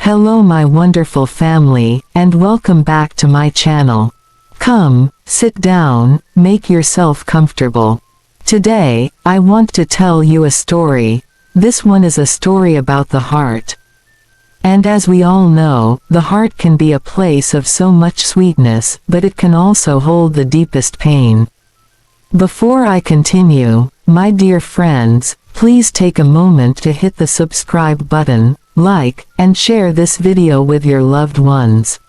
Hello my wonderful family, and welcome back to my channel. Come, sit down, make yourself comfortable. Today, I want to tell you a story. This one is a story about the heart. And as we all know, the heart can be a place of so much sweetness, but it can also hold the deepest pain. Before I continue, my dear friends, please take a moment to hit the subscribe button, like, and share this video with your loved ones.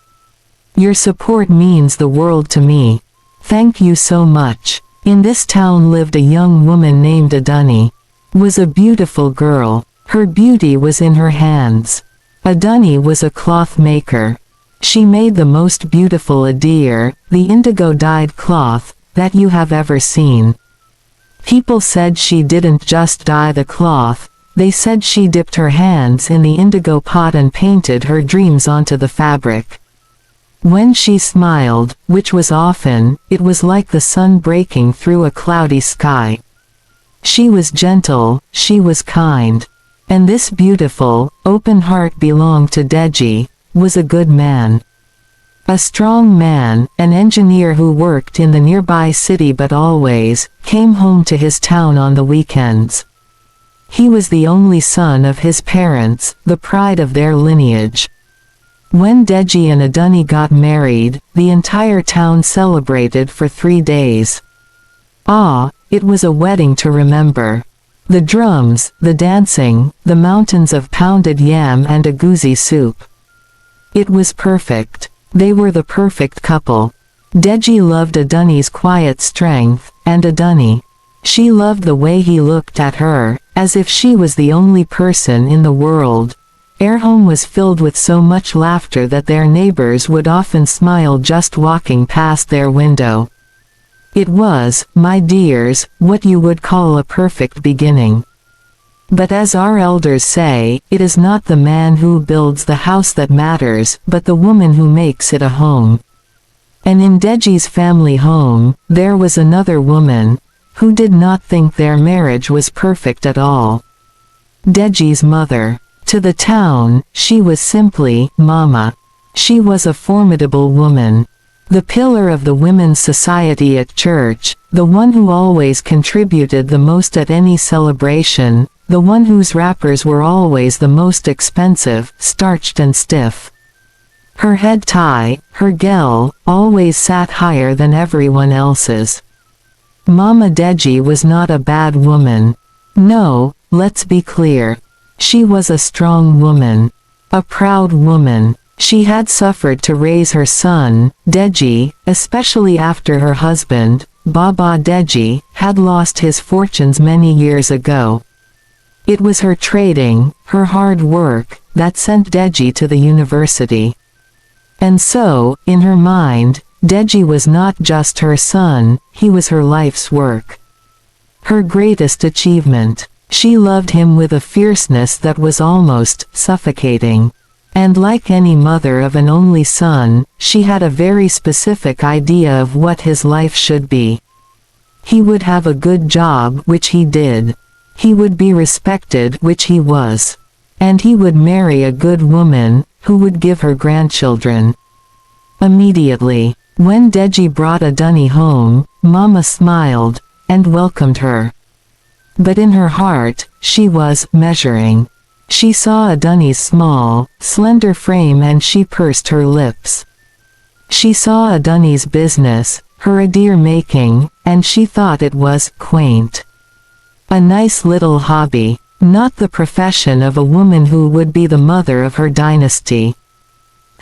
Your support means the world to me. Thank you so much. In this town lived a young woman named Aduni. Was a beautiful girl. Her beauty was in her hands. Aduni was a cloth maker. She made the most beautiful adir, the indigo-dyed cloth, that you have ever seen. People said she didn't just dye the cloth, they said she dipped her hands in the indigo pot and painted her dreams onto the fabric. When she smiled, which was often, it was like the sun breaking through a cloudy sky. She was gentle, she was kind. And this beautiful, open heart belonged to Deji, was a good man. A strong man, an engineer who worked in the nearby city but always came home to his town on the weekends. He was the only son of his parents, the pride of their lineage. When Deji and Aduni got married, the entire town celebrated for 3 days. It was a wedding to remember. The drums, the dancing, the mountains of pounded yam and agouti soup. It was perfect. They were the perfect couple. Deji loved Aduni's quiet strength, and Aduni. She loved the way he looked at her, as if she was the only person in the world. Their home was filled with so much laughter that their neighbors would often smile just walking past their window. It was, my dears, what you would call a perfect beginning. But as our elders say, it is not the man who builds the house that matters, but the woman who makes it a home. And in Deji's family home, there was another woman, who did not think their marriage was perfect at all. Deji's mother. To the town, she was simply, Mama. She was a formidable woman. The pillar of the women's society at church, the one who always contributed the most at any celebration, the one whose wrappers were always the most expensive, starched and stiff. Her head tie, her gel, always sat higher than everyone else's. Mama Deji was not a bad woman. No, let's be clear. She was a strong woman. A proud woman. She had suffered to raise her son, Deji, especially after her husband, Baba Deji, had lost his fortunes many years ago. It was her trading, her hard work, that sent Deji to the university. And so, in her mind, Deji was not just her son, he was her life's work. Her greatest achievement. She loved him with a fierceness that was almost suffocating. And like any mother of an only son, she had a very specific idea of what his life should be. He would have a good job, which he did. He would be respected, which he was. And he would marry a good woman, who would give her grandchildren. Immediately, when Deji brought Aduni home, Mama smiled, and welcomed her. But in her heart, she was measuring. She saw Aduni's small, slender frame and she pursed her lips. She saw Aduni's business, her adir making, and she thought it was quaint. A nice little hobby, not the profession of a woman who would be the mother of her dynasty.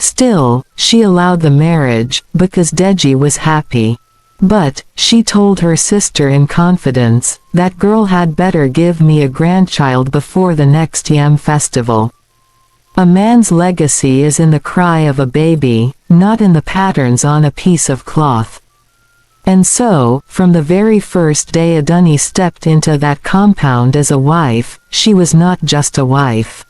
Still, she allowed the marriage, because Deji was happy. But, she told her sister in confidence, that girl had better give me a grandchild before the next yam festival. A man's legacy is in the cry of a baby, not in the patterns on a piece of cloth. And so, from the very first day Aduni stepped into that compound as a wife, she was not just a wife.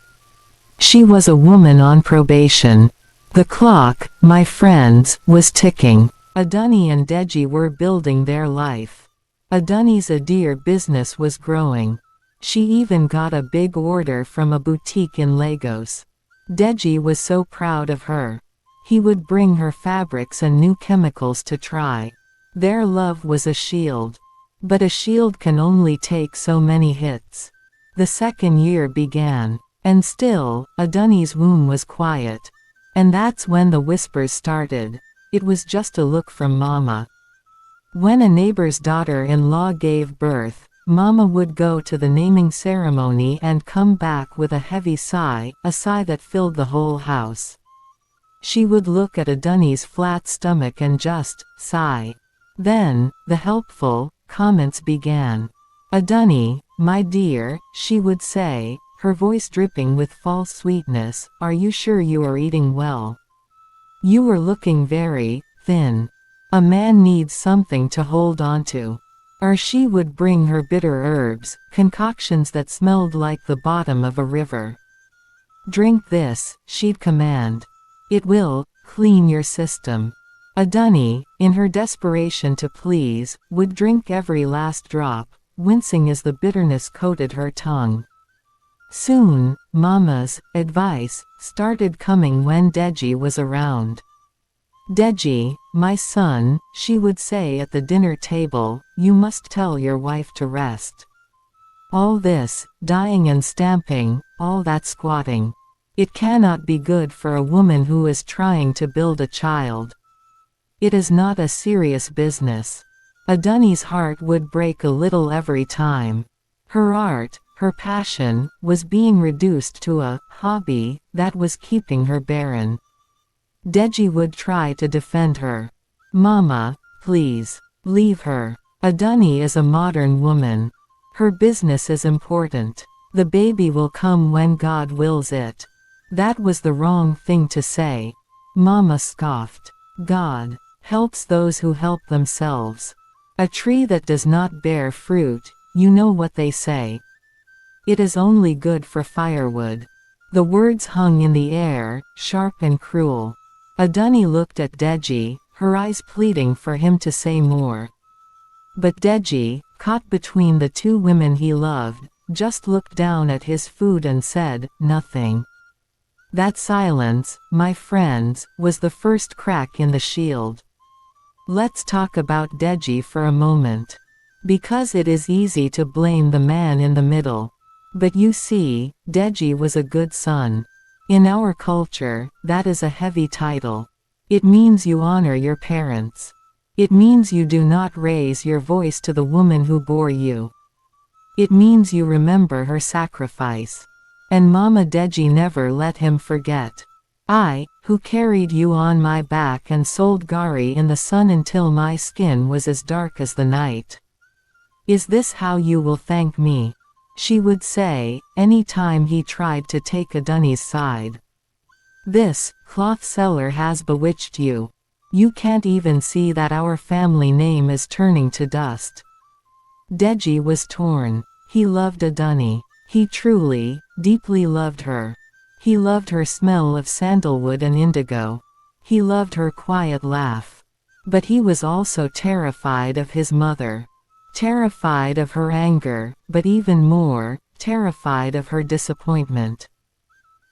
She was a woman on probation. The clock, my friends, was ticking. Aduni and Deji were building their life. Aduni's adir business was growing. She even got a big order from a boutique in Lagos. Deji was so proud of her. He would bring her fabrics and new chemicals to try. Their love was a shield. But a shield can only take so many hits. The second year began. And still, Aduni's womb was quiet. And that's when the whispers started. It was just a look from Mama. When a neighbor's daughter-in-law gave birth, Mama would go to the naming ceremony and come back with a heavy sigh, a sigh that filled the whole house. She would look at Aduni's flat stomach and just sigh. Then, the helpful comments began. "Aduni, my dear," she would say, her voice dripping with false sweetness, "are you sure you are eating well? You are looking very thin. A man needs something to hold on to." Or she would bring her bitter herbs, concoctions that smelled like the bottom of a river. "Drink this," she'd command. "It will clean your system." Aduni, in her desperation to please, would drink every last drop, wincing as the bitterness coated her tongue. Soon, Mama's advice started coming when Deji was around. "Deji, my son," she would say at the dinner table, "you must tell your wife to rest. All this, dying and stamping, all that squatting. It cannot be good for a woman who is trying to build a child. It is not a serious business." Aduni's heart would break a little every time. Her art, her passion, was being reduced to a hobby that was keeping her barren. Deji would try to defend her. "Mama, please, leave her. Aduni is a modern woman. Her business is important. The baby will come when God wills it." That was the wrong thing to say. Mama scoffed. "God helps those who help themselves. A tree that does not bear fruit, you know what they say. It is only good for firewood." The words hung in the air, sharp and cruel. Aduni looked at Deji, her eyes pleading for him to say more. But Deji, caught between the two women he loved, just looked down at his food and said, "Nothing." That silence, my friends, was the first crack in the shield. Let's talk about Deji for a moment. Because it is easy to blame the man in the middle. But you see, Deji was a good son. In our culture, that is a heavy title. It means you honor your parents. It means you do not raise your voice to the woman who bore you. It means you remember her sacrifice. And Mama Deji never let him forget. "I, who carried you on my back and sold gari in the sun until my skin was as dark as the night. Is this how you will thank me?" she would say, any time he tried to take Aduni's side. "This cloth seller has bewitched you. You can't even see that our family name is turning to dust." Deji was torn. He loved Aduni. He truly, deeply loved her. He loved her smell of sandalwood and indigo. He loved her quiet laugh. But he was also terrified of his mother. Terrified of her anger, but even more, terrified of her disappointment.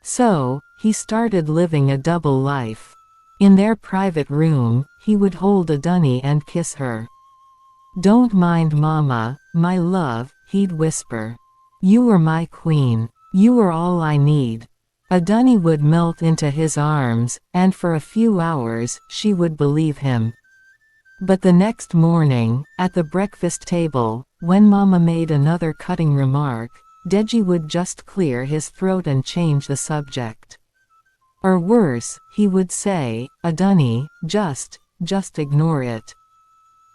So, he started living a double life. In their private room, he would hold Aduni and kiss her. "Don't mind Mama, my love," he'd whisper. "You are my queen. You are all I need." Aduni would melt into his arms, and for a few hours, she would believe him. But the next morning, at the breakfast table, when Mama made another cutting remark, Deji would just clear his throat and change the subject. Or worse, he would say, "Aduni, just ignore it.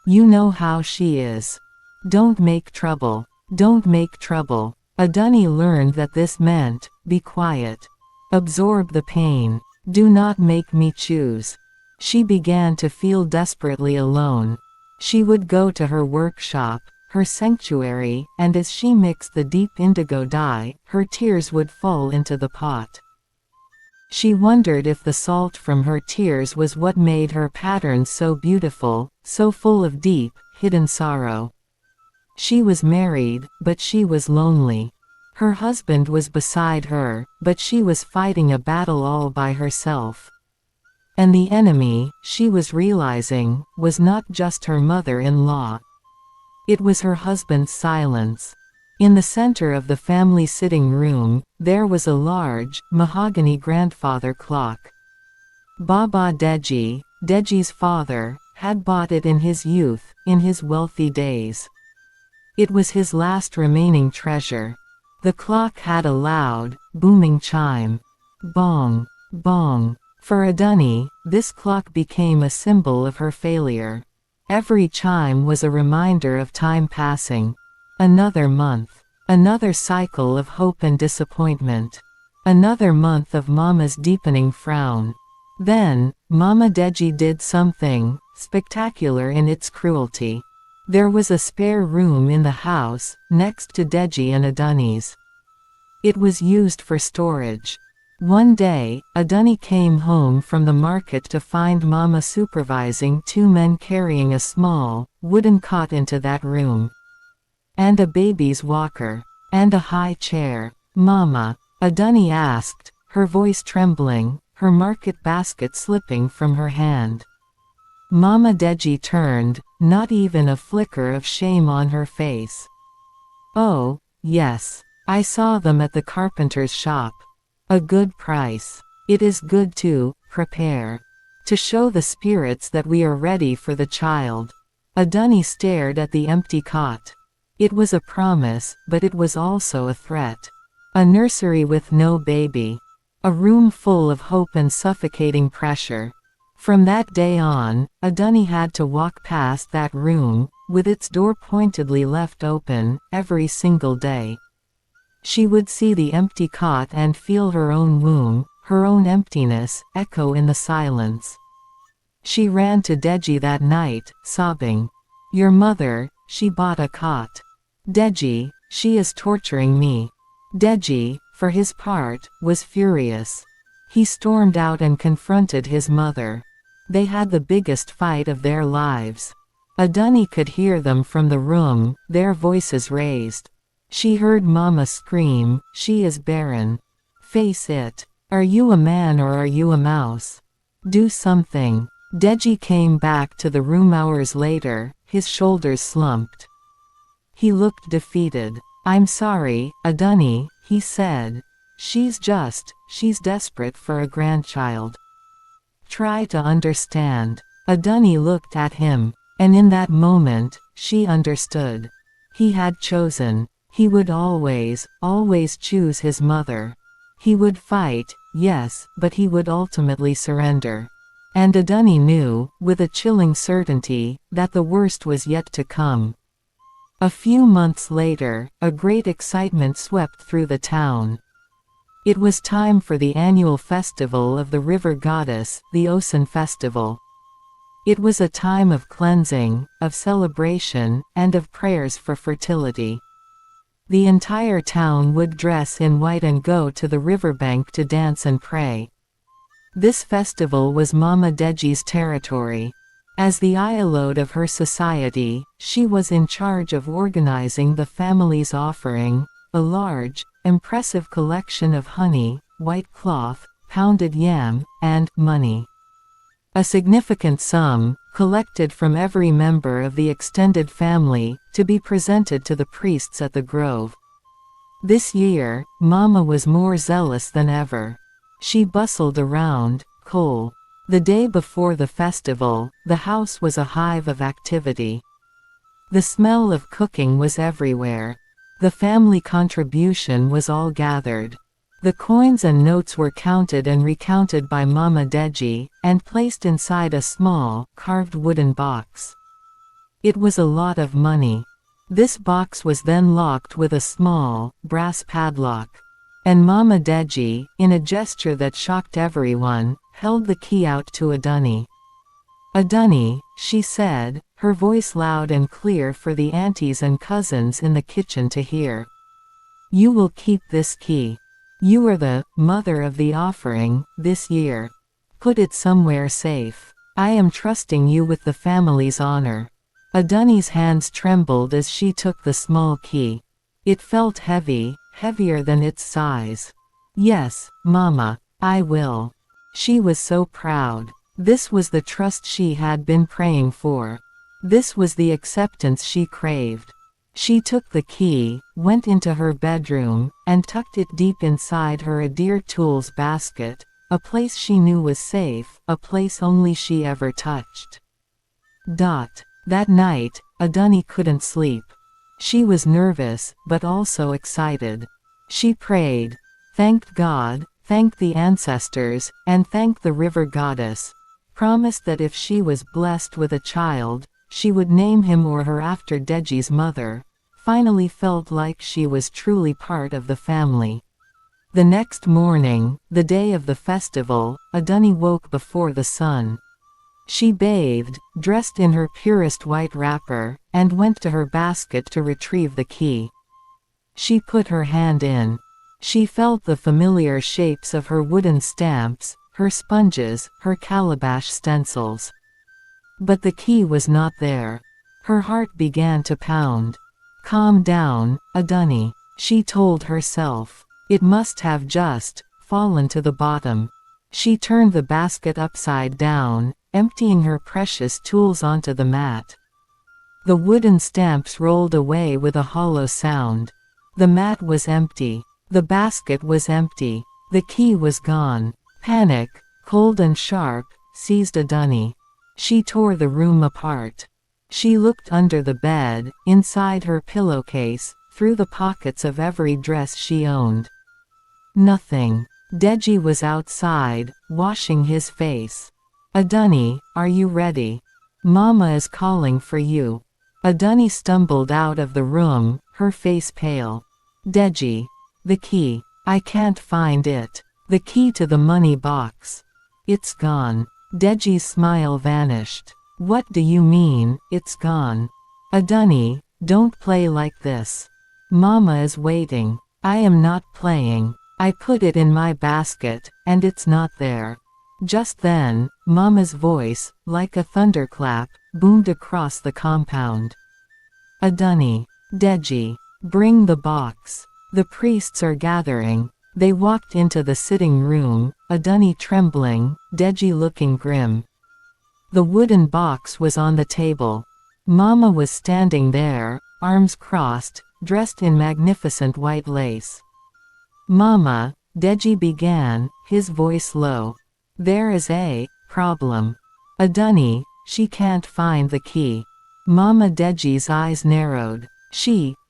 You know how she is. Don't make trouble. Don't make trouble." Aduni learned that this meant, be quiet. Absorb the pain. Do not make me choose. She began to feel desperately alone. She would go to her workshop, her sanctuary, and as she mixed the deep indigo dye, her tears would fall into the pot. She wondered if the salt from her tears was what made her patterns so beautiful, so full of deep, hidden sorrow. She was married, but she was lonely. Her husband was beside her, but she was fighting a battle all by herself. And the enemy, she was realizing, was not just her mother-in-law. It was her husband's silence. In the center of the family sitting room, there was a large, mahogany grandfather clock. Baba Deji, Deji's father, had bought it in his youth, in his wealthy days. It was his last remaining treasure. The clock had a loud, booming chime. Bong, bong. For Adani, this clock became a symbol of her failure. Every chime was a reminder of time passing. Another month. Another cycle of hope and disappointment. Another month of Mama's deepening frown. Then, Mama Deji did something spectacular in its cruelty. There was a spare room in the house, next to Deji and Adani's. It was used for storage. One day, Adani came home from the market to find Mama supervising two men carrying a small, wooden cot into that room. And a baby's walker. And a high chair. "Mama?" Adani asked, her voice trembling, her market basket slipping from her hand. Mama Deji turned, not even a flicker of shame on her face. "Oh, yes. I saw them at the carpenter's shop. A good price. It is good to prepare. To show the spirits that we are ready for the child." Adani stared at the empty cot. It was a promise, but it was also a threat. A nursery with no baby. A room full of hope and suffocating pressure. From that day on, Adani had to walk past that room, with its door pointedly left open, every single day. She would see the empty cot and feel her own womb, her own emptiness, echo in the silence. She ran to Deji that night, sobbing. "Your mother, she bought a cot. Deji, she is torturing me." Deji, for his part, was furious. He stormed out and confronted his mother. They had the biggest fight of their lives. Adani could hear them from the room, their voices raised. She heard Mama scream, "She is barren. Face it. Are you a man or are you a mouse? Do something." Deji came back to the room hours later, his shoulders slumped. He looked defeated. "I'm sorry, Adani," he said. She's desperate for a grandchild. Try to understand." Adani looked at him. And in that moment, she understood. He had chosen. He would always, always choose his mother. He would fight, yes, but he would ultimately surrender. And Adani knew, with a chilling certainty, that the worst was yet to come. A few months later, a great excitement swept through the town. It was time for the annual festival of the river goddess, the Ocean Festival. It was a time of cleansing, of celebration, and of prayers for fertility. The entire town would dress in white and go to the riverbank to dance and pray. This festival was Mama Deji's territory. As the Ayalode of her society, she was in charge of organizing the family's offering, a large, impressive collection of honey, white cloth, pounded yam, and money. A significant sum, collected from every member of the extended family, to be presented to the priests at the grove. This year, Mama was more zealous than ever. She bustled around, coal. The day before the festival, the house was a hive of activity. The smell of cooking was everywhere. The family contribution was all gathered. The coins and notes were counted and recounted by Mama Deji, and placed inside a small, carved wooden box. It was a lot of money. This box was then locked with a small, brass padlock. And Mama Deji, in a gesture that shocked everyone, held the key out to Adani. "Adani," she said, her voice loud and clear for the aunties and cousins in the kitchen to hear. "You will keep this key. You are the mother of the offering this year. Put it somewhere safe. I am trusting you with the family's honor." Adani's hands trembled as she took the small key. It felt heavy, heavier than its size. Yes, Mama, I will. She was so proud. This was the trust she had been praying for. This was the acceptance she craved. She took the key, went into her bedroom, and tucked it deep inside her Adir tools basket, a place she knew was safe, a place only she ever touched. That night, Adani couldn't sleep. She was nervous, but also excited. She prayed, thanked God, thanked the ancestors, and thanked the river goddess, promised that if she was blessed with a child, she would name him or her after Deji's mother, finally felt like she was truly part of the family. The next morning, the day of the festival, Adani woke before the sun. She bathed, dressed in her purest white wrapper, and went to her basket to retrieve the key. She put her hand in. She felt the familiar shapes of her wooden stamps, her sponges, her calabash stencils. But the key was not there. Her heart began to pound. Calm down, Adani, she told herself. It must have just fallen to the bottom. She turned the basket upside down, emptying her precious tools onto the mat. The wooden stamps rolled away with a hollow sound. The mat was empty. The basket was empty. The key was gone. Panic, cold and sharp, seized Adani. She tore the room apart. She looked under the bed, inside her pillowcase, through the pockets of every dress she owned. Nothing. Deji was outside, washing his face. Adani, are you ready? Mama is calling for you. Adani stumbled out of the room, her face pale. Deji. The key. I can't find it. The key to the money box. It's gone. Deji's smile vanished. What do you mean, it's gone? Adani, don't play like this. Mama is waiting. I am not playing. I put it in my basket, and it's not there. Just then, Mama's voice, like a thunderclap, boomed across the compound. Adani. Deji. Bring the box. The priests are gathering. They walked into the sitting room, Adani trembling, Deji looking grim. The wooden box was on the table. Mama was standing there, arms crossed, dressed in magnificent white lace. Mama, Deji began, his voice low. There is a problem. Adani, she can't find the key. Mama Deji's eyes narrowed.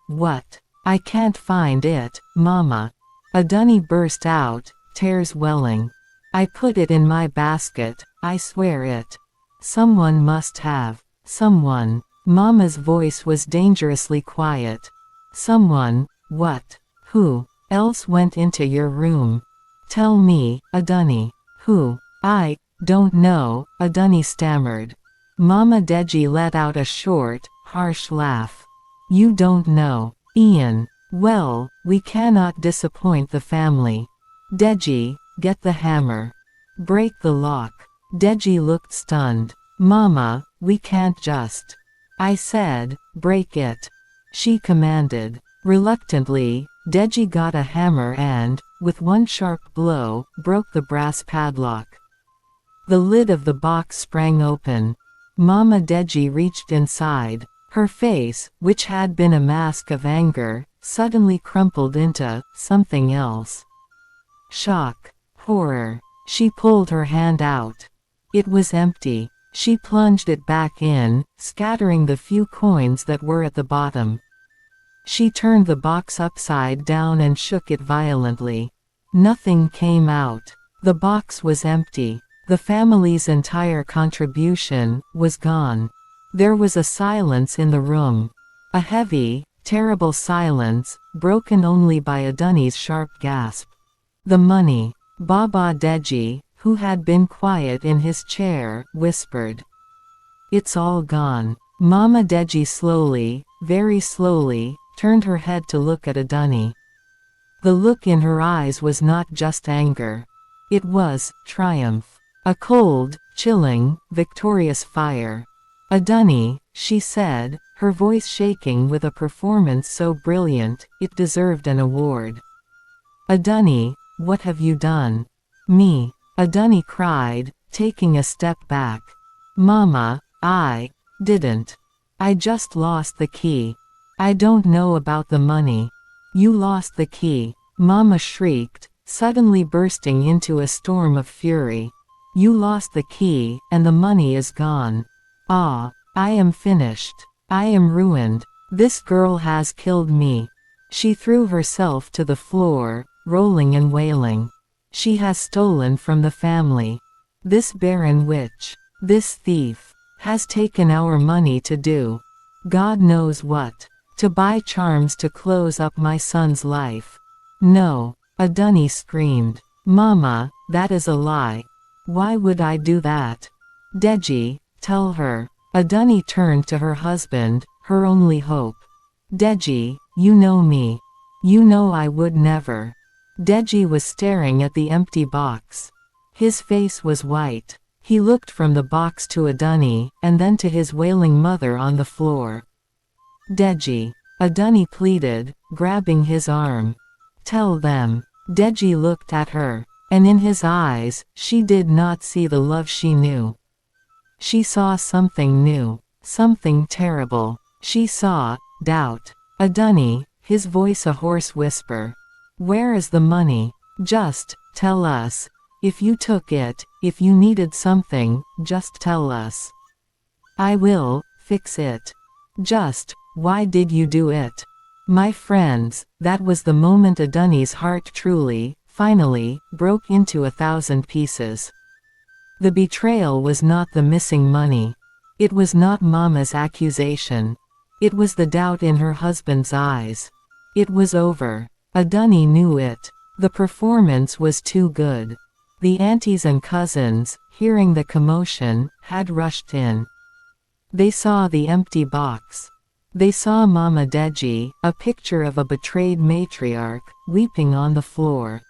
What? I can't find it, Mama. Adani burst out, tears welling. I put it in my basket, I swear it. Someone must have. Someone. Mama's voice was dangerously quiet. Someone, what? Who else went into your room? Tell me, Adani. Who? I don't know, Adani stammered. Mama Deji let out a short, harsh laugh. You don't know. Ian. Well, we cannot disappoint the family. Deji, get the hammer. Break the lock. Deji looked stunned. Mama, we can't just. I said, break it. She commanded. Reluctantly, Deji got a hammer and, with one sharp blow, broke the brass padlock. The lid of the box sprang open. Mama Deji reached inside. Her face, which had been a mask of anger, suddenly crumpled into something else. Shock. Horror. She pulled her hand out. It was empty. She plunged it back in, scattering the few coins that were at the bottom. She turned the box upside down and shook it violently. Nothing came out. The box was empty. The family's entire contribution was gone. There was a silence in the room. A heavy, terrible silence, broken only by Adani's sharp gasp. The money. Baba Deji, who had been quiet in his chair, whispered. It's all gone. Mama Deji slowly, very slowly, turned her head to look at Adani. The look in her eyes was not just anger. It was triumph. A cold, chilling, victorious fire. Adani, she said, her voice shaking with a performance so brilliant, it deserved an award. "Adunni, what have you done?" "Me," Adunni cried, taking a step back. "Mama, I didn't. I just lost the key. I don't know about the money." "You lost the key," Mama shrieked, suddenly bursting into a storm of fury. "You lost the key, and the money is gone. Ah, I am finished. I am ruined. This girl has killed me." She threw herself to the floor, rolling and wailing. "She has stolen from the family. This barren witch, this thief, has taken our money to do God knows what. To buy charms to close up my son's life." "No," Adunni screamed. "Mama, that is a lie. Why would I do that? Deji, tell her." Adunni turned to her husband, her only hope. "Deji, you know me. You know I would never." Deji was staring at the empty box. His face was white. He looked from the box to Adunni, and then to his wailing mother on the floor. "Deji," Adunni pleaded, grabbing his arm. "Tell them." Deji looked at her, and in his eyes, she did not see the love she knew. She saw something new, something terrible. She saw doubt. "Adunni," his voice a hoarse whisper. "Where is the money? Just tell us. If you took it, if you needed something, just tell us. I will fix it. Just, why did you do it?" My friends, that was the moment Adunni's heart truly, finally, broke into 1,000 pieces. The betrayal was not the missing money. It was not Mama's accusation. It was the doubt in her husband's eyes. It was over. Adunni knew it. The performance was too good. The aunties and cousins, hearing the commotion, had rushed in. They saw the empty box. They saw Mama Deji, a picture of a betrayed matriarch, weeping on the floor.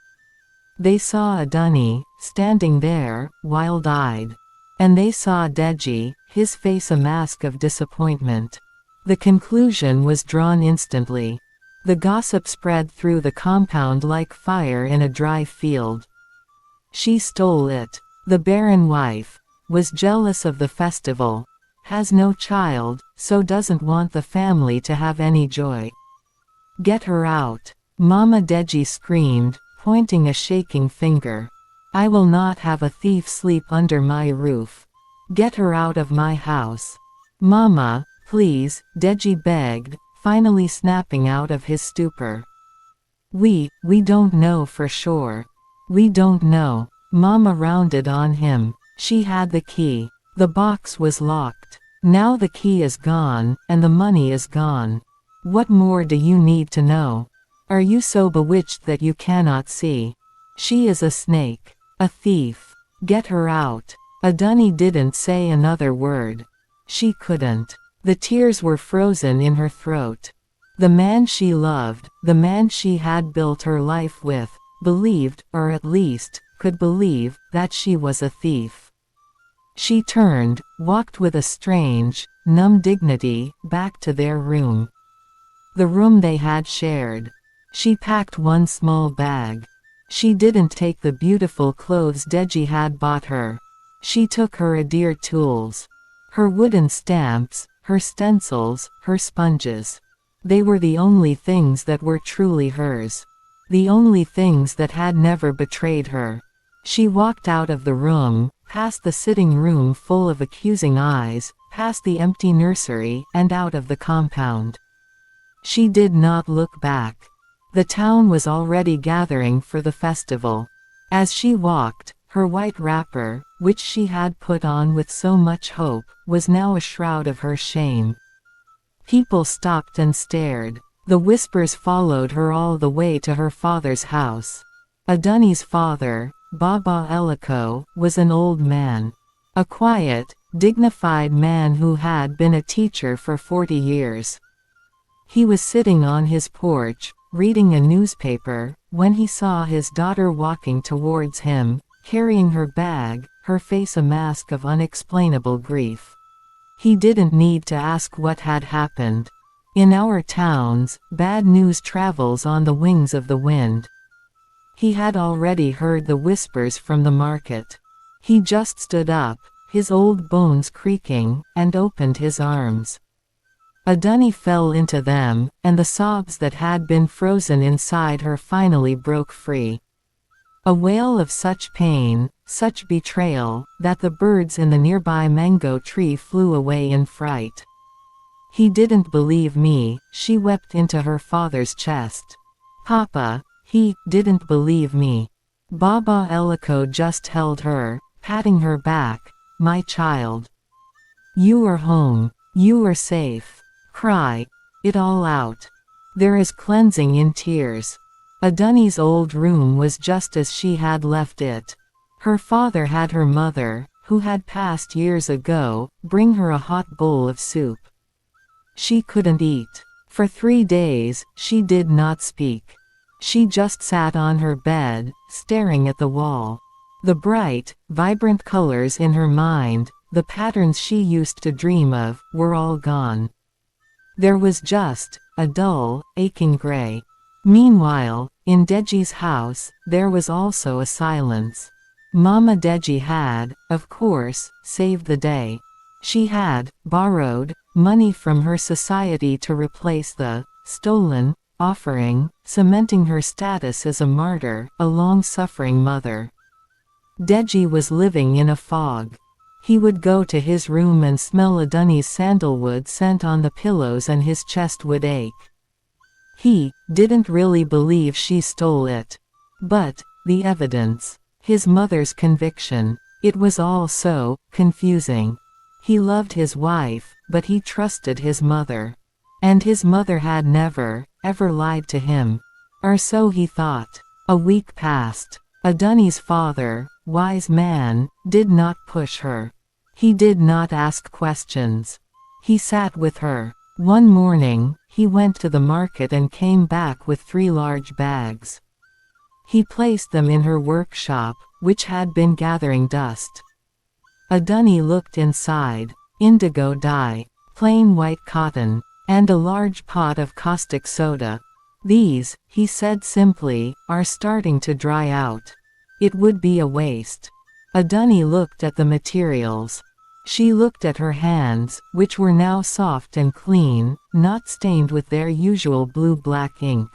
They saw Adunni, standing there, wild-eyed. And they saw Deji, his face a mask of disappointment. The conclusion was drawn instantly. The gossip spread through the compound like fire in a dry field. She stole it. The barren wife was jealous of the festival. Has no child, so doesn't want the family to have any joy. Get her out. Mama Deji screamed, pointing a shaking finger. I will not have a thief sleep under my roof. Get her out of my house. Mama, please, Deji begged, finally snapping out of his stupor. We don't know for sure. We don't know. Mama rounded on him. She had the key. The box was locked. Now the key is gone, and the money is gone. What more do you need to know? Are you so bewitched that you cannot see? She is a snake. A thief. Get her out. Adunni didn't say another word. She couldn't. The tears were frozen in her throat. The man she loved, the man she had built her life with, believed, or at least, could believe, that she was a thief. She turned, walked with a strange, numb dignity, back to their room. The room they had shared. She packed one small bag. She didn't take the beautiful clothes Deji had bought her. She took her Adir tools. Her wooden stamps, her stencils, her sponges. They were the only things that were truly hers. The only things that had never betrayed her. She walked out of the room, past the sitting room full of accusing eyes, past the empty nursery, and out of the compound. She did not look back. The town was already gathering for the festival. As she walked, her white wrapper, which she had put on with so much hope, was now a shroud of her shame. People stopped and stared. The whispers followed her all the way to her father's house. Adunni's father, Baba Eliko, was an old man. A quiet, dignified man who had been a teacher for 40 years. He was sitting on his porch, reading a newspaper, when he saw his daughter walking towards him, carrying her bag, her face a mask of unexplainable grief. He didn't need to ask what had happened. In our towns, bad news travels on the wings of the wind. He had already heard the whispers from the market. He just stood up, his old bones creaking, and opened his arms. A dunny fell into them, and the sobs that had been frozen inside her finally broke free. A wail of such pain, such betrayal, that the birds in the nearby mango tree flew away in fright. He didn't believe me, she wept into her father's chest. Papa, he didn't believe me. Baba Elico just held her, patting her back. My child. You are home. You are safe. Cry it all out. There is cleansing in tears. Aduni's old room was just as she had left it. Her father had her mother, who had passed years ago, bring her a hot bowl of soup. She couldn't eat. For 3 days, she did not speak. She just sat on her bed, staring at the wall. The bright, vibrant colors in her mind, the patterns she used to dream of, were all gone. There was just a dull, aching gray. Meanwhile, in Deji's house, there was also a silence. Mama Deji had, of course, saved the day. She had borrowed money from her society to replace the stolen offering, cementing her status as a martyr, a long-suffering mother. Deji was living in a fog. He would go to his room and smell Aduni's sandalwood scent on the pillows and his chest would ache. He didn't really believe she stole it. But the evidence. His mother's conviction. It was all so confusing. He loved his wife, but he trusted his mother. And his mother had never, ever lied to him. Or so he thought. A week passed. Aduni's father, wise man, did not push her. He did not ask questions. He sat with her. One morning, he went to the market and came back with 3 large bags. He placed them in her workshop, which had been gathering dust. Aduni looked inside. Indigo dye, plain white cotton, and a large pot of caustic soda. These, he said simply, are starting to dry out. It would be a waste. Aduni looked at the materials. She looked at her hands, which were now soft and clean, not stained with their usual blue-black ink.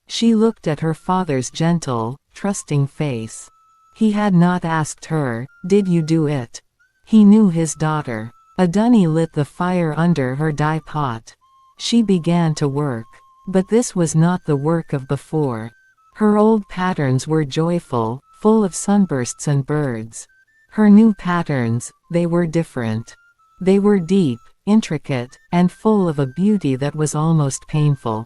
She looked at her father's gentle, trusting face. He had not asked her, "Did you do it?" He knew his daughter. Aduni lit the fire under her dye pot. She began to work. But this was not the work of before. Her old patterns were joyful, full of sunbursts and birds. Her new patterns, they were different. They were deep, intricate, and full of a beauty that was almost painful.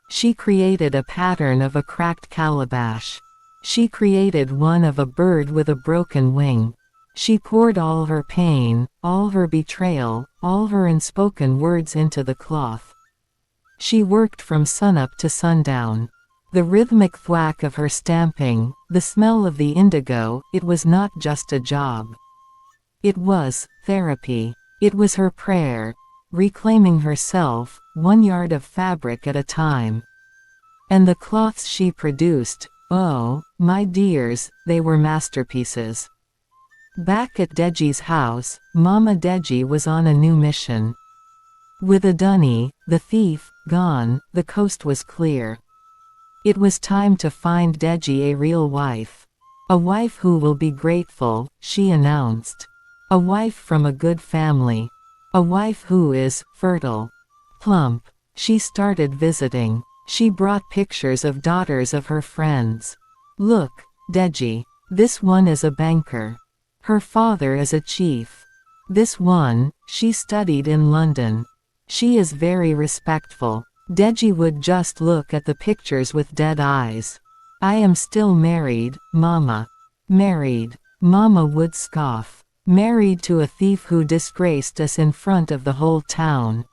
She created a pattern of a cracked calabash. She created one of a bird with a broken wing. She poured all her pain, all her betrayal, all her unspoken words into the cloth. She worked from sunup to sundown. The rhythmic thwack of her stamping, the smell of the indigo, it was not just a job. It was therapy. It was her prayer, reclaiming herself, 1 yard of fabric at a time. And the cloths she produced, oh, my dears, they were masterpieces. Back at Deji's house, Mama Deji was on a new mission. With Aduni, the thief, gone, the coast was clear. It was time to find Deji a real wife. A wife who will be grateful, she announced. A wife from a good family. A wife who is fertile. Plump. She started visiting. She brought pictures of daughters of her friends. Look, Deji. This one is a banker. Her father is a chief. This one, she studied in London. She is very respectful. Deji would just look at the pictures with dead eyes. I am still married, Mama. Married. Mama would scoff. Married to a thief who disgraced us in front of the whole town.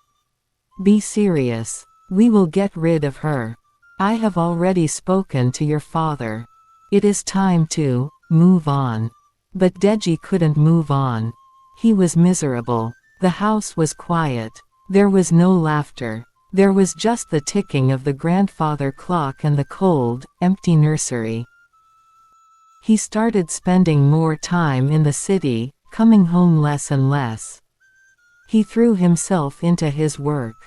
Be serious. We will get rid of her. I have already spoken to your father. It is time to move on. But Deji couldn't move on. He was miserable. The house was quiet. There was no laughter. There was just the ticking of the grandfather clock and the cold, empty nursery. He started spending more time in the city, coming home less and less. He threw himself into his work.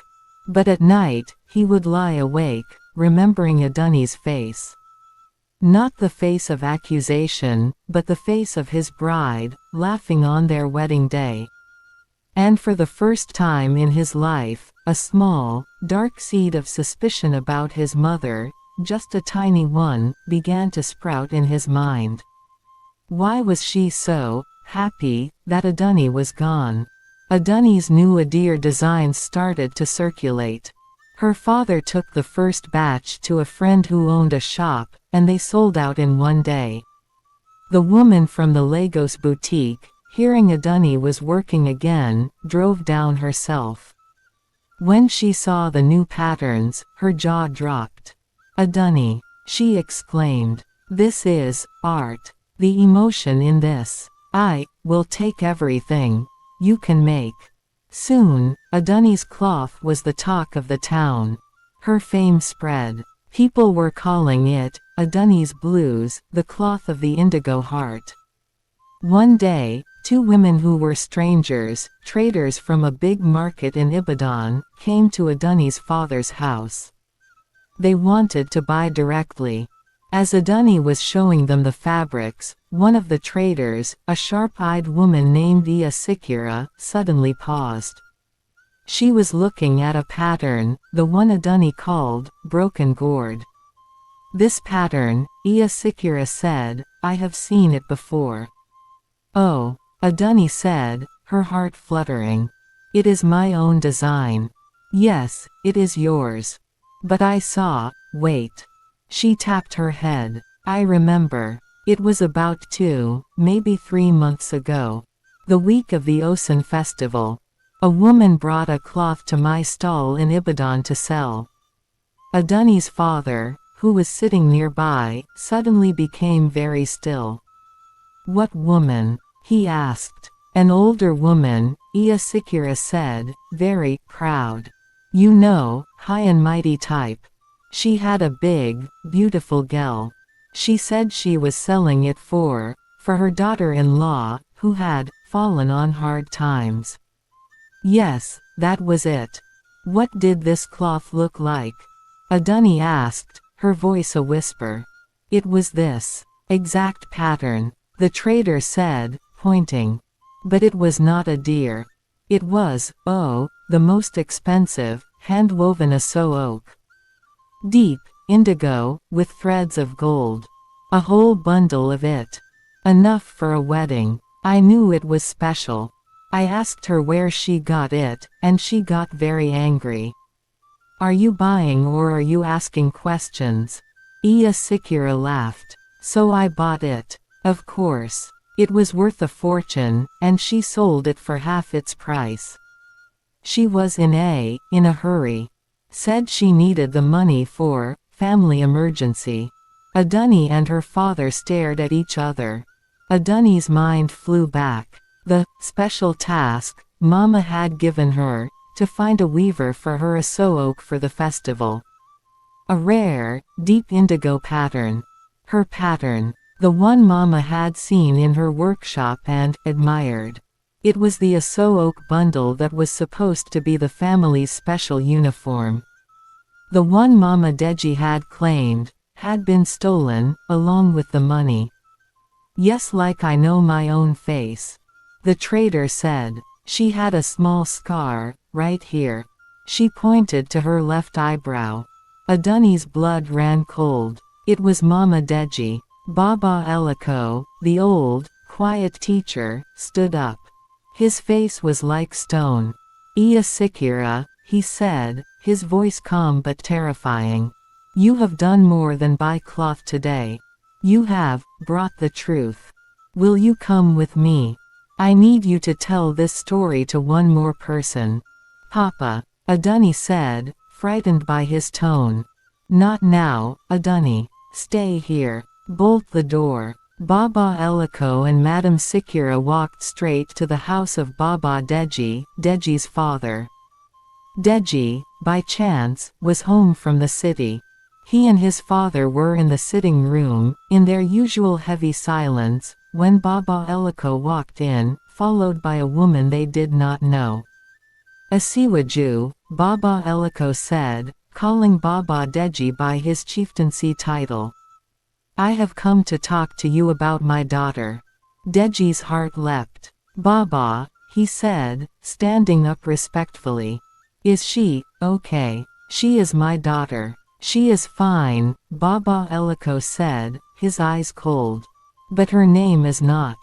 But at night, he would lie awake, remembering Adunni's face. Not the face of accusation, but the face of his bride, laughing on their wedding day. And for the first time in his life, a small, dark seed of suspicion about his mother, just a tiny one, began to sprout in his mind. Why was she so happy that Adunni was gone? Adunni's new Adir designs started to circulate. Her father took the first batch to a friend who owned a shop, and they sold out in one day. The woman from the Lagos boutique, hearing Adunni was working again, drove down herself. When she saw the new patterns, her jaw dropped. "Adunni," she exclaimed. "This is art. The emotion in this. I will take everything you can make." Soon, Adunni's cloth was the talk of the town. Her fame spread. People were calling it Adunni's blues, the cloth of the indigo heart. One day, two women who were strangers, traders from a big market in Ibadan, came to Adunni's father's house. They wanted to buy directly. As Adunni was showing them the fabrics, one of the traders, a sharp-eyed woman named Iya Sikira, suddenly paused. She was looking at a pattern, the one Adunni called broken gourd. "This pattern," Iya Sikira said, "I have seen it before." "Oh," Adunni said, her heart fluttering. "It is my own design." "Yes, it is yours. But I saw, wait." She tapped her head. "I remember. It was about 2, maybe 3 months ago. The week of the Osun festival. A woman brought a cloth to my stall in Ibadan to sell." Adunni's father, who was sitting nearby, suddenly became very still. "What woman?" he asked. "An older woman," Iya Sikira said, very proud. "You know, high and mighty type. She had a big, beautiful gel. She said she was selling it for her daughter-in-law, who had fallen on hard times." "Yes, that was it. What did this cloth look like?" Adunni asked, her voice a whisper. "It was this exact pattern," the trader said, pointing. "But it was not a deer. It was, oh, the most expensive, hand-woven Aso oak. Deep, indigo, with threads of gold. A whole bundle of it. Enough for a wedding. I knew it was special. I asked her where she got it, and she got very angry. Are you buying or are you asking questions?" Iya Sikira laughed. "So I bought it. Of course. It was worth a fortune, and she sold it for half its price. She was in a hurry. Said she needed the money for family emergency." Adunni and her father stared at each other. Adunni's mind flew back. The special task Mama had given her, to find a weaver for her Aso oak for the festival. A rare, deep indigo pattern. Her pattern. The one Mama had seen in her workshop and admired. It was the Aso oak bundle that was supposed to be the family's special uniform. The one Mama Deji had claimed, had been stolen, along with the money. "Yes, like I know my own face," the trader said. "She had a small scar, right here." She pointed to her left eyebrow. Adunni's blood ran cold. It was Mama Deji. Baba Eliko, the old, quiet teacher, stood up. His face was like stone. "Iya Sikira," he said, his voice calm but terrifying. "You have done more than buy cloth today. You have brought the truth. Will you come with me? I need you to tell this story to one more person." "Papa," Adunni said, frightened by his tone. "Not now, Adunni. Stay here. Bolt the door." Baba Eliko and Madam Sikira walked straight to the house of Baba Deji, Deji's father. Deji, by chance, was home from the city. He and his father were in the sitting room, in their usual heavy silence, when Baba Eliko walked in, followed by a woman they did not know. Asiwaju, Baba Eliko said, calling Baba Deji by his chieftaincy title. I have come to talk to you about my daughter. Deji's heart leapt. Baba, he said, standing up respectfully. Is she okay? She is my daughter. She is fine, Baba Eliko said, his eyes cold. But her name is not.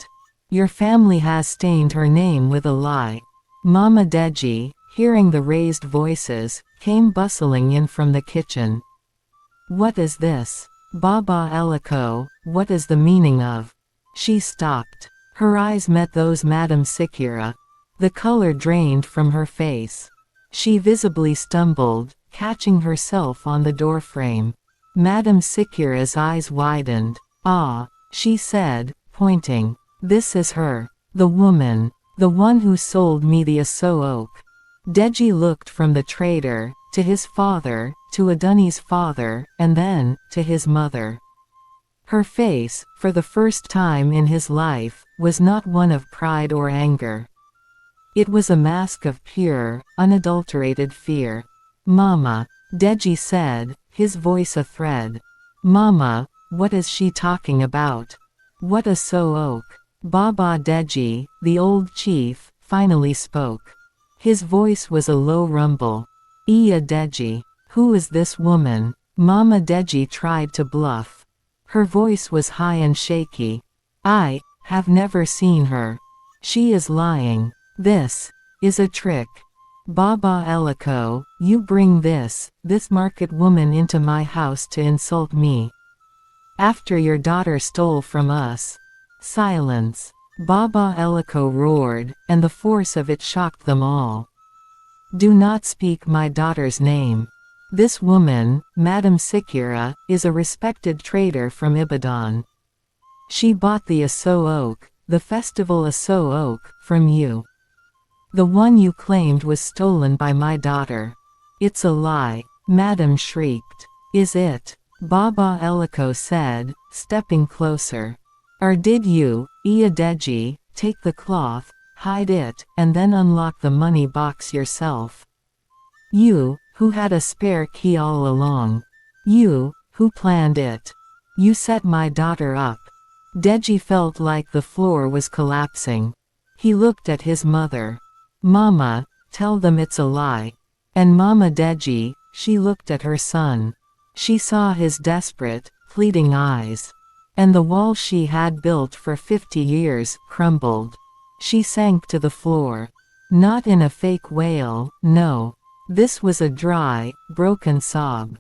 Your family has stained her name with a lie. Mama Deji, hearing the raised voices, came bustling in from the kitchen. What is this? Baba Eliko, what is the meaning of? She stopped. Her eyes met those Madam Sikira. The color drained from her face. She visibly stumbled, catching herself on the doorframe. Madam Sikira's eyes widened. Ah, she said, pointing. This is her. The woman. The one who sold me the Aso oak. Deji looked from the trader, to his father, to Aduni's father, and then, to his mother. Her face, for the first time in his life, was not one of pride or anger. It was a mask of pure, unadulterated fear. Mama, Deji said, his voice a thread. Mama, what is she talking about? What Aso oak? Baba Deji, the old chief, finally spoke. His voice was a low rumble. Iya Deji. Who is this woman? Mama Deji tried to bluff. Her voice was high and shaky. I have never seen her. She is lying. This is a trick. Baba Eliko, you bring this market woman into my house to insult me. After your daughter stole from us. Silence. Baba Eliko roared, and the force of it shocked them all. Do not speak my daughter's name. This woman, Madam Sikira, is a respected trader from Ibadan. She bought the Aso oak, the festival Aso oak, from you. The one you claimed was stolen by my daughter. It's a lie. Madam shrieked. Is it? Baba Eliko said, stepping closer. Or did you, Iya Deji, take the cloth, hide it, and then unlock the money box yourself? You, who had a spare key all along. You, who planned it. You set my daughter up. Deji felt like the floor was collapsing. He looked at his mother. Mama, tell them it's a lie. And Mama Deji, she looked at her son. She saw his desperate, pleading eyes. And the wall she had built for 50 years crumbled. She sank to the floor. Not in a fake wail, no. This was a dry, broken sob.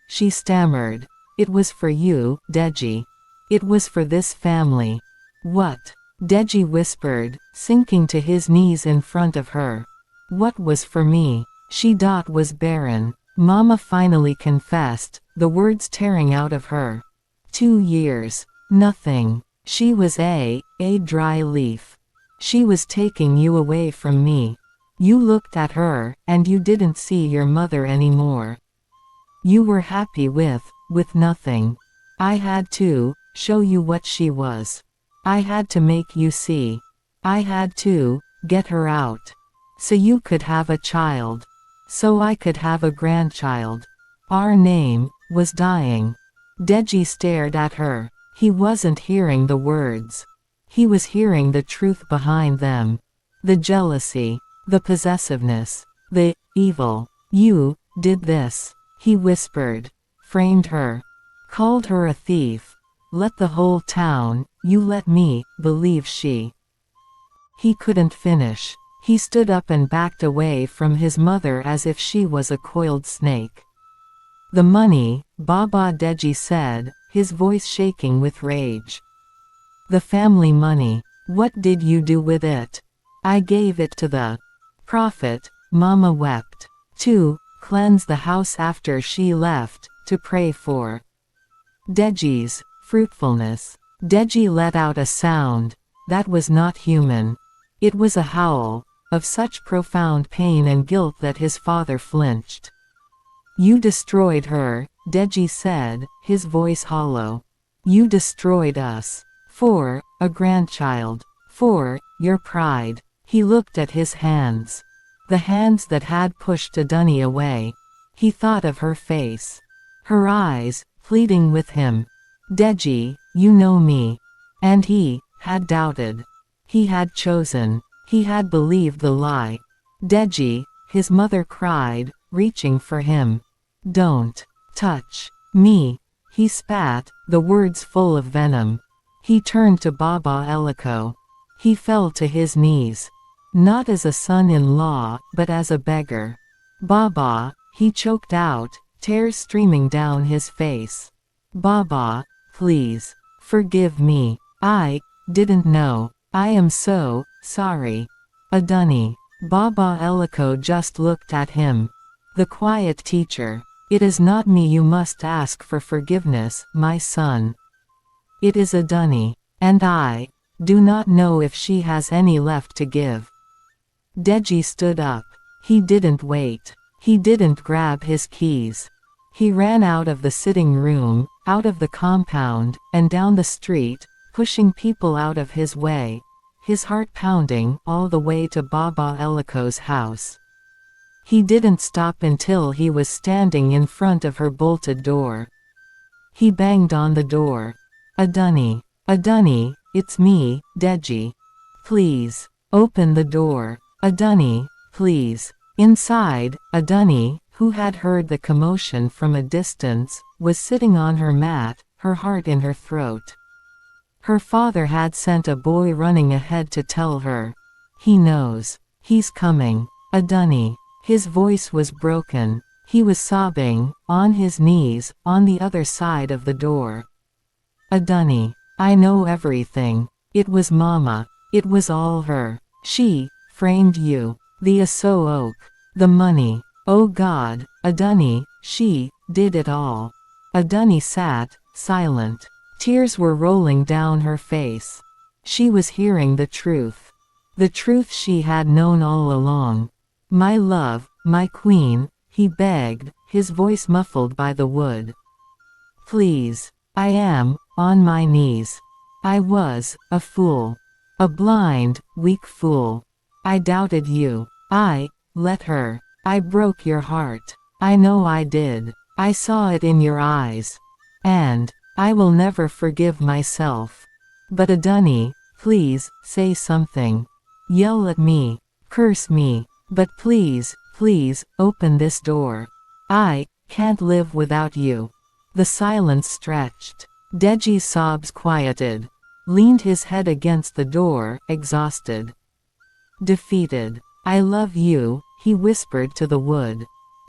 She stammered. It was for you, Deji. It was for this family. What? Deji whispered, sinking to his knees in front of her. What was for me? She was barren. Mama finally confessed, the words tearing out of her. 2 years. Nothing. She was a dry leaf. She was taking you away from me. You looked at her, and you didn't see your mother anymore. You were happy with nothing. I had to show you what she was. I had to make you see. I had to get her out. So you could have a child. So I could have a grandchild. Our name was dying. Deji stared at her. He wasn't hearing the words. He was hearing the truth behind them. The jealousy. The possessiveness. The evil. You did this. He whispered. Framed her. Called her a thief. Let the whole town, you let me, believe she. He couldn't finish. He stood up and backed away from his mother as if she was a coiled snake. The money, Baba Deji said, his voice shaking with rage. The family money. What did you do with it? I gave it to the prophet, Mama wept. To cleanse the house after she left, to pray for Deji's fruitfulness. Deji let out a sound that was not human. It was a howl, of such profound pain and guilt that his father flinched. "You destroyed her," Deji said, his voice hollow. "You destroyed us. For a grandchild. For your pride." He looked at his hands. The hands that had pushed Adani away. He thought of her face. Her eyes, pleading with him. "Deji, you know me." And he had doubted. He had chosen. He had believed the lie. "Deji," his mother cried, reaching for him. "Don't touch me." He spat, the words full of venom. He turned to Baba Eliko. He fell to his knees. Not as a son-in-law, but as a beggar. "Baba," he choked out, tears streaming down his face. "Baba, please. Forgive me. I didn't know. I am so sorry." "Adani." Baba Eliko just looked at him. "The quiet teacher. It is not me you must ask for forgiveness, my son. It is Adani. And I do not know if she has any left to give." Deji stood up. He didn't wait. He didn't grab his keys. He ran out of the sitting room, out of the compound, and down the street, pushing people out of his way, his heart pounding all the way to Baba Eliko's house. He didn't stop until he was standing in front of her bolted door. He banged on the door. "Adani. Adani, it's me, Deji. Please, open the door. Adani, please." Inside, Adani, who had heard the commotion from a distance, was sitting on her mat, her heart in her throat. Her father had sent a boy running ahead to tell her. "He knows. He's coming. Adani." His voice was broken. He was sobbing, on his knees, on the other side of the door. "Adani, I know everything. It was Mama. It was all her. She framed you. The Aso Oak. The money. Oh God, Adani, she did it all." Adani sat, silent. Tears were rolling down her face. She was hearing the truth. The truth she had known all along. "My love, my queen," he begged, his voice muffled by the wood. "Please. I am on my knees. I was a fool. A blind, weak fool. I doubted you. I let her. I broke your heart. I know I did. I saw it in your eyes. And I will never forgive myself. But Adani, please, say something. Yell at me. Curse me. But please, please, open this door. I can't live without you." The silence stretched. Deji's sobs quieted. Leaned his head against the door, exhausted. Defeated. "I love you," he whispered to the wood.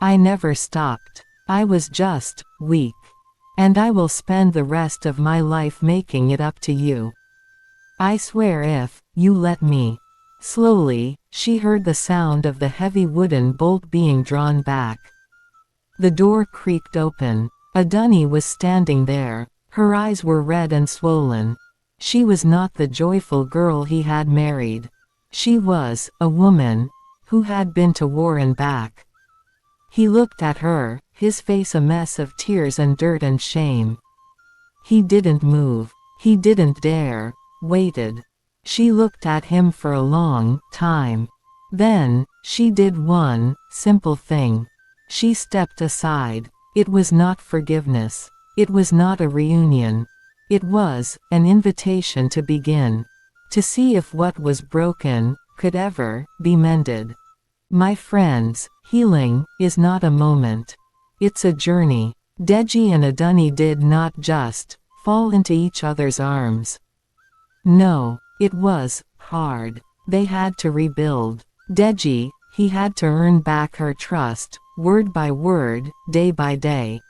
"I never stopped. I was just weak. And I will spend the rest of my life making it up to you. I swear if you let me." Slowly, she heard the sound of the heavy wooden bolt being drawn back. The door creaked open. Adani was standing there. Her eyes were red and swollen. She was not the joyful girl he had married. She was a woman who had been to war and back. He looked at her, his face a mess of tears and dirt and shame. He didn't move. He didn't dare. Waited. She looked at him for a long time. Then, she did one simple thing. She stepped aside. It was not forgiveness. It was not a reunion. It was an invitation to begin. To see if what was broken could ever be mended. My friends, healing is not a moment. It's a journey. Deji and Adani did not just fall into each other's arms. No, it was hard. They had to rebuild. Deji, he had to earn back her trust, word by word, day by day.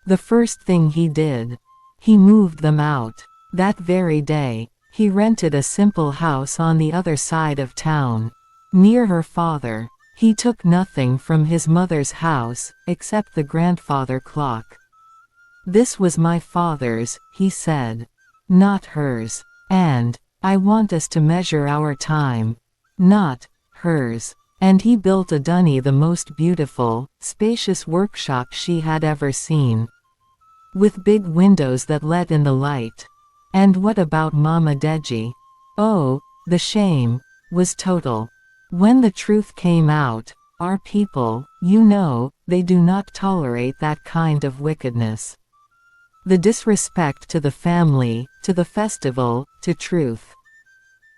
The first thing he did, he moved them out. That very day, he rented a simple house on the other side of town. Near her father. He took nothing from his mother's house, except the grandfather clock. "This was my father's," he said. not hers. And I want us to measure our time, not hers. And he built Adani the most beautiful, spacious workshop she had ever seen, with big windows that let in the light. And what about Mama Deji? Oh, the shame was total. When the truth came out, our people, they do not tolerate that kind of wickedness. The disrespect to the family, to the festival, to truth.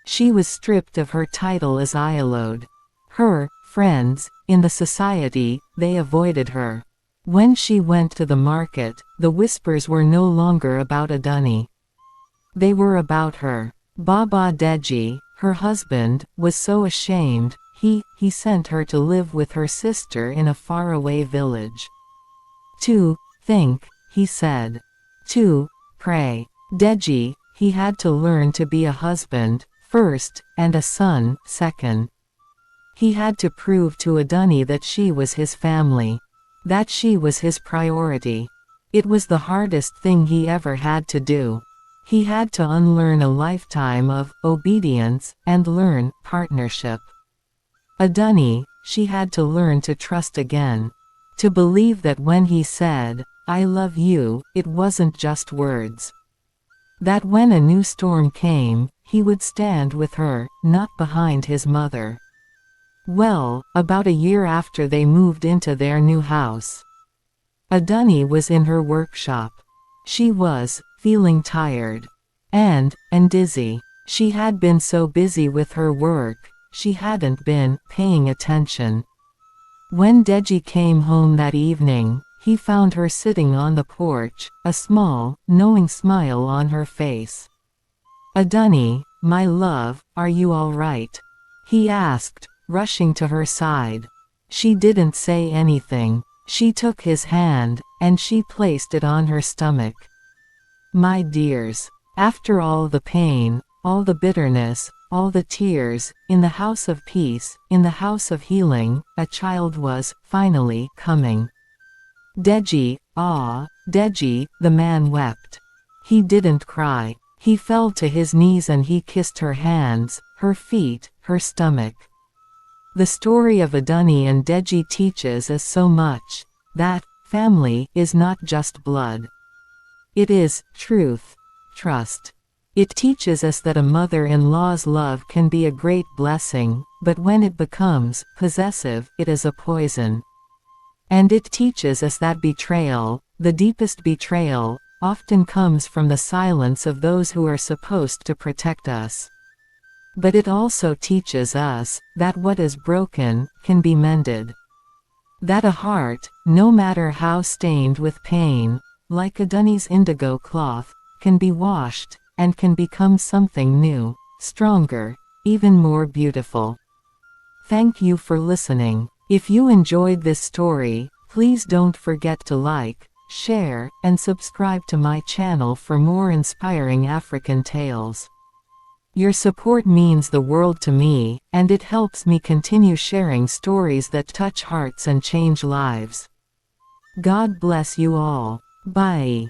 She was stripped of her title as Ialode. Her friends, in the society, they avoided her. When she went to the market, the whispers were no longer about Adani. They were about her. Baba Deji, her husband, was so ashamed, he sent her to live with her sister in a faraway village. To think, he said. To pray. Deji, he had to learn to be a husband, first, and a son, second. He had to prove to Adani that she was his family, that she was his priority. It was the hardest thing he ever had to do. He had to unlearn a lifetime of obedience and learn partnership. Adani, she had to learn to trust again. To believe that when he said, "I love you," it wasn't just words. That when a new storm came, he would stand with her, not behind his mother. Well, about a year after they moved into their new house, Adani was in her workshop. She was feeling tired and dizzy. She had been so busy with her work, she hadn't been paying attention. When Deji came home that evening, he found her sitting on the porch, a small, knowing smile on her face. "Adani, my love, are you all right?" he asked, rushing to her side. She didn't say anything. She took his hand, and she placed it on her stomach. "My dears, after all the pain, all the bitterness, all the tears, in the house of peace, in the house of healing, a child was, finally, coming." Deji, Deji, the man wept. He didn't cry. He fell to his knees and he kissed her hands, her feet, her stomach. The story of Adani and Deji teaches us so much, that family is not just blood. It is truth, trust. It teaches us that a mother-in-law's love can be a great blessing, but when it becomes possessive, it is a poison. And it teaches us that betrayal, the deepest betrayal, often comes from the silence of those who are supposed to protect us. But it also teaches us that what is broken can be mended. That a heart, no matter how stained with pain, like Adani's indigo cloth, can be washed, and can become something new, stronger, even more beautiful. Thank you for listening. If you enjoyed this story, please don't forget to like, share, and subscribe to my channel for more inspiring African tales. Your support means the world to me, and it helps me continue sharing stories that touch hearts and change lives. God bless you all. Bye.